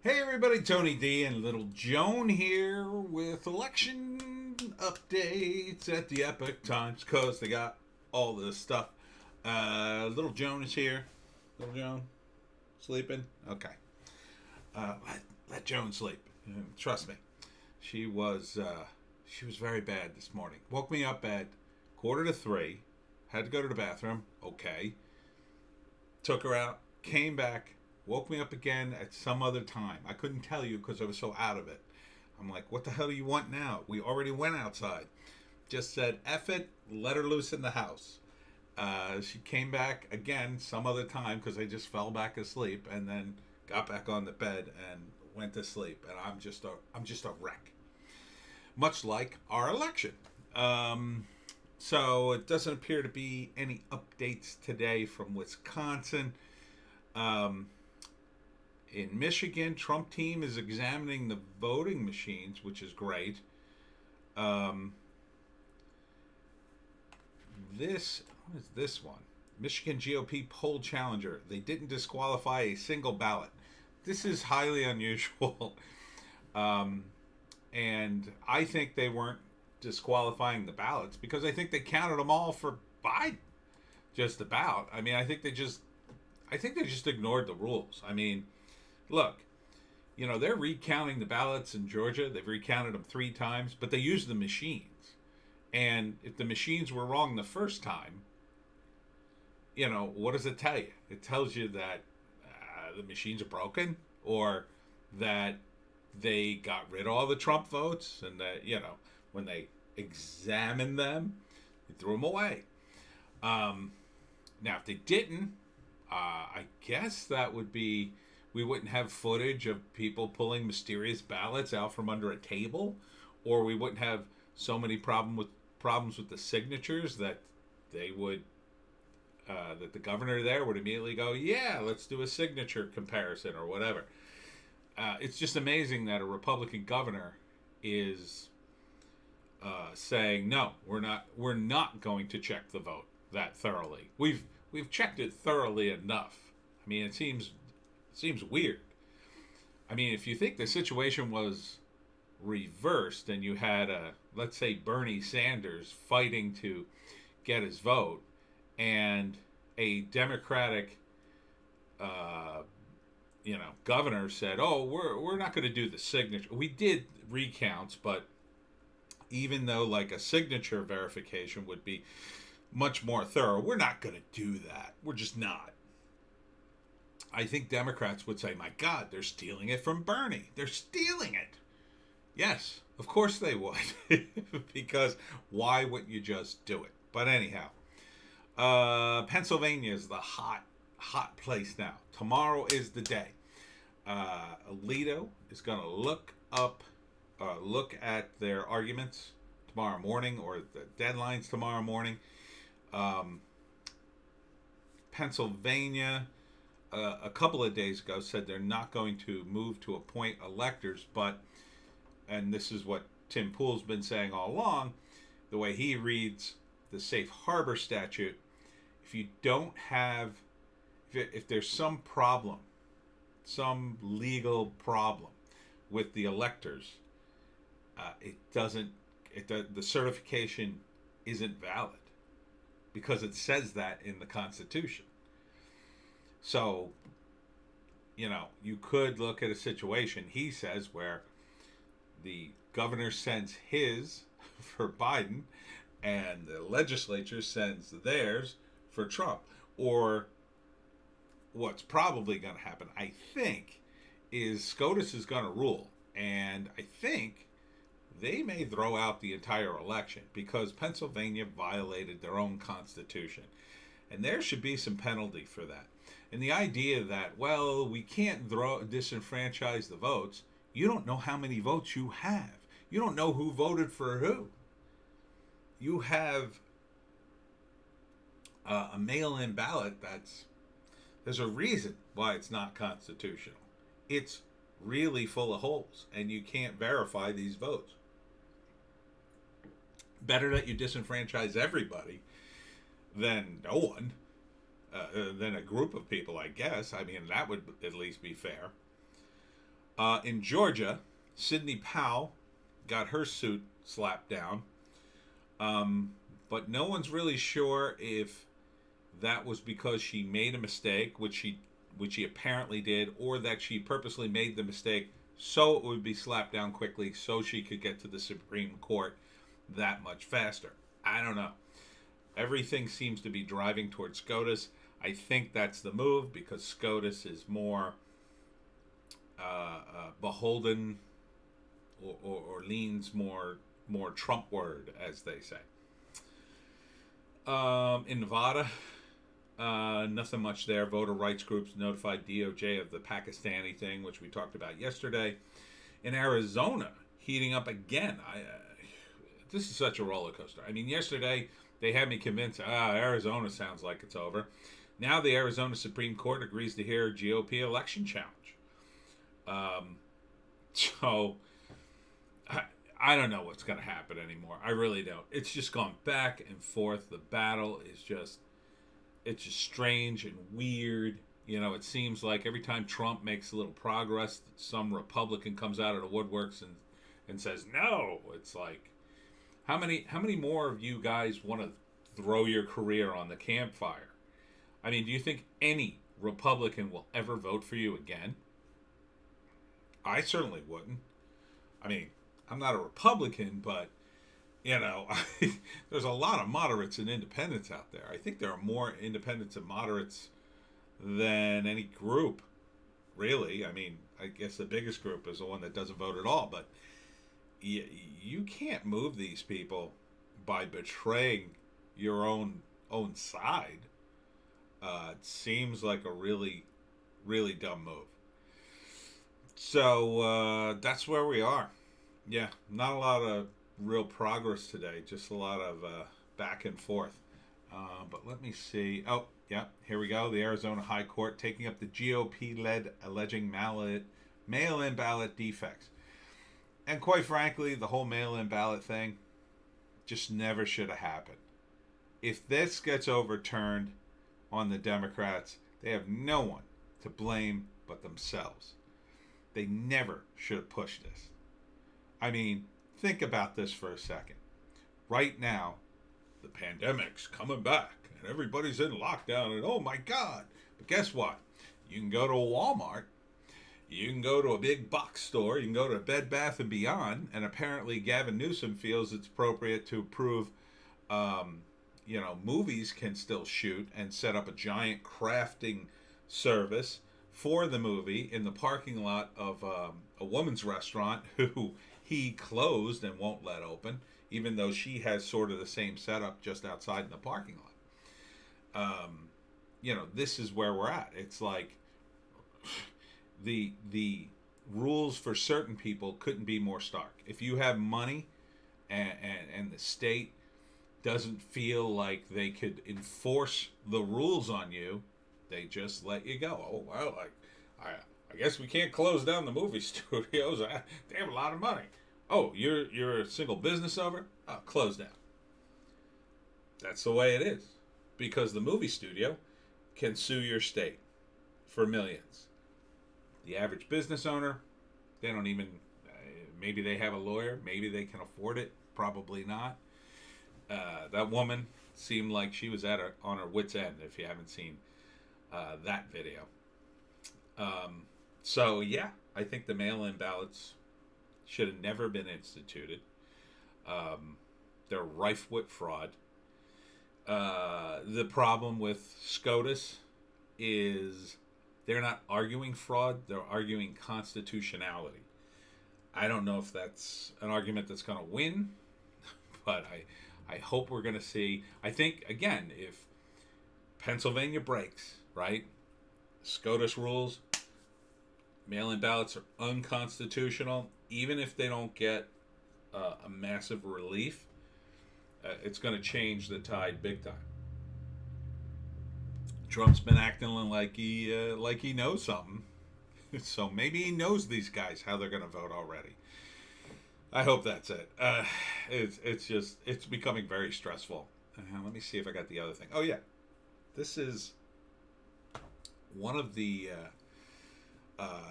Hey everybody, Tony D and Little Joan here with election updates at the Epic Times because they got all this stuff. Little Joan is here. Little Joan, sleeping? Okay. Let Joan sleep. Trust me. She was she was very bad this morning. Woke me up at 2:45. Had to go to the bathroom. Okay. Took her out. Came back, woke me up again at some other time. I couldn't tell you because I was so out of it. I'm like, what the hell do you want now? We already went outside. Just said, F it, let her loose in the house. She came back again some other time because I just fell back asleep and then got back on the bed and went to sleep. And I'm just a wreck. Much like our election. So it doesn't appear to be any updates today from Wisconsin. Um, in Michigan, Trump team is examining the voting machines, which is great. Um, what is this one? Michigan GOP poll challenger. They didn't disqualify a single ballot. This is highly unusual. um, and I think they weren't disqualifying the ballots because I think they counted them all for Biden. Just about. I mean, I think they just ignored the rules. I mean, look, they're recounting the ballots in Georgia. They've recounted them 3 times, but they used the machines. And if the machines were wrong the first time, what does it tell you? It tells you that the machines are broken or that they got rid of all the Trump votes and that, when they examined them, they threw them away. Now, if they didn't, I guess that would be we wouldn't have footage of people pulling mysterious ballots out from under a table, or we wouldn't have so many problems with the signatures that they would that the governor there would immediately go, yeah, let's do a signature comparison or whatever. It's just amazing that a Republican governor is saying no, we're not going to check the vote that thoroughly. We've checked it thoroughly enough. I mean, it seems weird. I mean, if you think the situation was reversed and you had let's say Bernie Sanders fighting to get his vote, and a Democratic, governor said, "Oh, we're not going to do the signature." We did recounts, but even though like a signature verification would be much more thorough, we're not going to do that. We're just not. I think Democrats would say, my God, they're stealing it from Bernie. They're stealing it. Yes, of course they would. Because why wouldn't you just do it? But anyhow, Pennsylvania is the hot place now. Tomorrow is the day. Alito is going to look at their arguments tomorrow morning, or the deadlines tomorrow morning. Pennsylvania, a couple of days ago, said they're not going to move to appoint electors, and this is what Tim Pool's been saying all along, the way he reads the safe harbor statute, if you don't have, if there's some problem, some legal problem with the electors, the certification isn't valid because it says that in the Constitution. So, you could look at a situation, he says, where the governor sends his for Biden and the legislature sends theirs for Trump. Or what's probably going to happen, I think, is SCOTUS is going to rule. And I think they may throw out the entire election because Pennsylvania violated their own constitution. And there should be some penalty for that. And the idea that, well, we can't disenfranchise the votes, you don't know how many votes you have. You don't know who voted for who. You have a mail-in ballot there's a reason why it's not constitutional. It's really full of holes, and you can't verify these votes. Better that you disenfranchise everybody than no one, than a group of people, I guess. I mean, that would at least be fair. In Georgia, Sidney Powell got her suit slapped down. But no one's really sure if that was because she made a mistake, which she apparently did, or that she purposely made the mistake so it would be slapped down quickly so she could get to the Supreme Court that much faster. I don't know. Everything seems to be driving towards SCOTUS. I think that's the move because SCOTUS is more beholden or leans more Trumpward, as they say. In Nevada, nothing much there. Voter rights groups notified DOJ of the Pakistani thing, which we talked about yesterday. In Arizona, heating up again. This is such a roller coaster. I mean, yesterday they had me convinced, Arizona sounds like it's over. Now the Arizona Supreme Court agrees to hear a GOP election challenge. So I don't know what's going to happen anymore. I really don't. It's just gone back and forth. The battle is it's just strange and weird. You know, it seems like every time Trump makes a little progress, some Republican comes out of the woodworks and says no. It's like, how many more of you guys want to throw your career on the campfire? I mean, do you think any Republican will ever vote for you again? I certainly wouldn't. I mean, I'm not a Republican, but, you know, there's a lot of moderates and independents out there. I think there are more independents and moderates than any group, really. I mean, I guess the biggest group is the one that doesn't vote at all, but you can't move these people by betraying your own side. It seems like a really, really dumb move. So that's where we are. Yeah, not a lot of real progress today, just a lot of back and forth. But let me see. Oh, yeah, here we go. The Arizona High Court taking up the GOP-led alleging mail-in ballot defects. And quite frankly, the whole mail-in ballot thing just never should have happened. If this gets overturned on the Democrats, they have no one to blame but themselves. They never should have pushed this. I mean, think about this for a second. Right now, the pandemic's coming back and everybody's in lockdown and oh my God. But guess what? You can go to a Walmart, you can go to a big box store, you can go to Bed Bath & Beyond, and apparently Gavin Newsom feels it's appropriate to approve, movies can still shoot and set up a giant crafting service for the movie in the parking lot of a woman's restaurant who he closed and won't let open, even though she has sort of the same setup just outside in the parking lot. This is where we're at. It's like the rules for certain people couldn't be more stark. If you have money and the state doesn't feel like they could enforce the rules on you, they just let you go. Oh, well, I guess we can't close down the movie studios. They have a lot of money. Oh, you're a single business owner? Close down. That's the way it is. Because the movie studio can sue your state for millions. The average business owner, they don't even, maybe they have a lawyer, maybe they can afford it, probably not. That woman seemed like she was on her wit's end, if you haven't seen that video. So yeah, I think the mail-in ballots should have never been instituted. They're rife with fraud. The problem with SCOTUS is they're not arguing fraud, they're arguing constitutionality. I don't know if that's an argument that's going to win, but I hope we're going to see. I think, again, if Pennsylvania breaks, right? SCOTUS rules, mail-in ballots are unconstitutional. Even if they don't get a massive relief, it's going to change the tide big time. Trump's been acting like he knows something, so maybe he knows these guys how they're going to vote already. I hope that's it. It's becoming very stressful. Let me see if I got the other thing. Oh yeah, this is one of the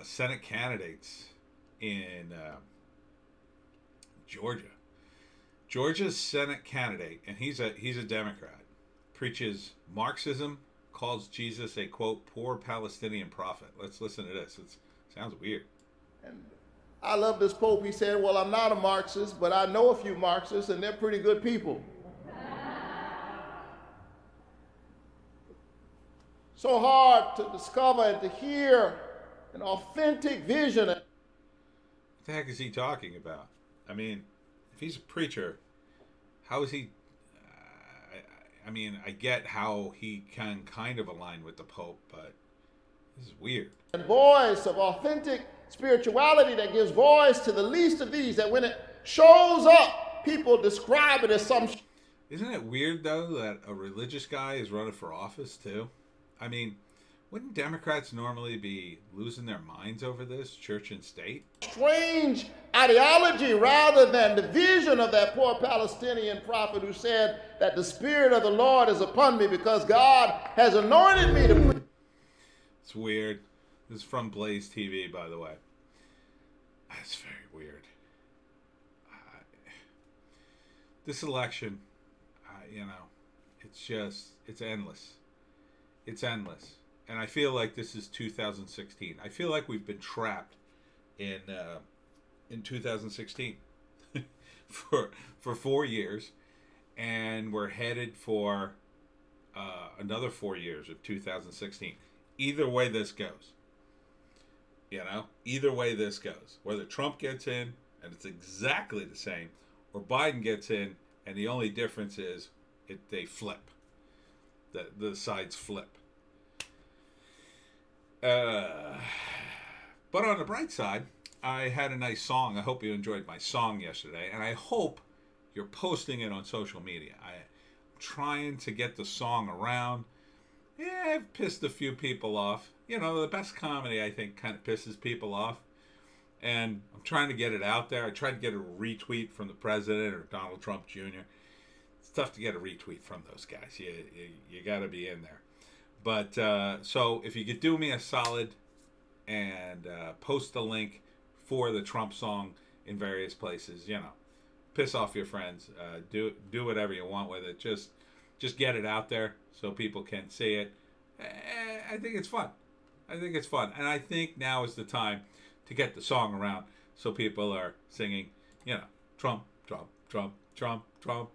Senate candidates in Georgia. Georgia's Senate candidate, and he's a Democrat, preaches Marxism, calls Jesus a, quote, poor Palestinian prophet. Let's listen to this. It sounds weird. And I love this Pope. He said, well, I'm not a Marxist, but I know a few Marxists, and they're pretty good people. So hard to discover and to hear an authentic vision. What the heck is he talking about? I mean, if he's a preacher, how is he... I mean, I get how he can kind of align with the Pope, but this is weird. And voice of authentic spirituality that gives voice to the least of these, that when it shows up, people describe it as some... Isn't it weird, though, that a religious guy is running for office, too? I mean, wouldn't Democrats normally be losing their minds over this, church and state? Strange ideology rather than the vision of that poor Palestinian prophet who said that the Spirit of the Lord is upon me because God has anointed me to... It's weird. This is from Blaze TV, by the way. That's very weird. This election, it's endless. It's endless. And I feel like this is 2016. I feel like we've been trapped in 2016 for 4 years, and we're headed for another 4 years of 2016. Either way this goes, either way this goes, whether Trump gets in and it's exactly the same, or Biden gets in and the only difference is they flip, the sides flip. But on the bright side, I had a nice song. I hope you enjoyed my song yesterday, and I hope you're posting it on social media. I'm trying to get the song around. Yeah, I've pissed a few people off. The best comedy, I think, kind of pisses people off. And I'm trying to get it out there. I tried to get a retweet from the president or Donald Trump Jr. It's tough to get a retweet from those guys. You got to be in there. But so if you could do me a solid and post the link for the Trump song in various places, piss off your friends. Do whatever you want with it. Just get it out there so people can see it. I think it's fun. And I think now is the time to get the song around so people are singing, Trump, Trump, Trump, Trump, Trump,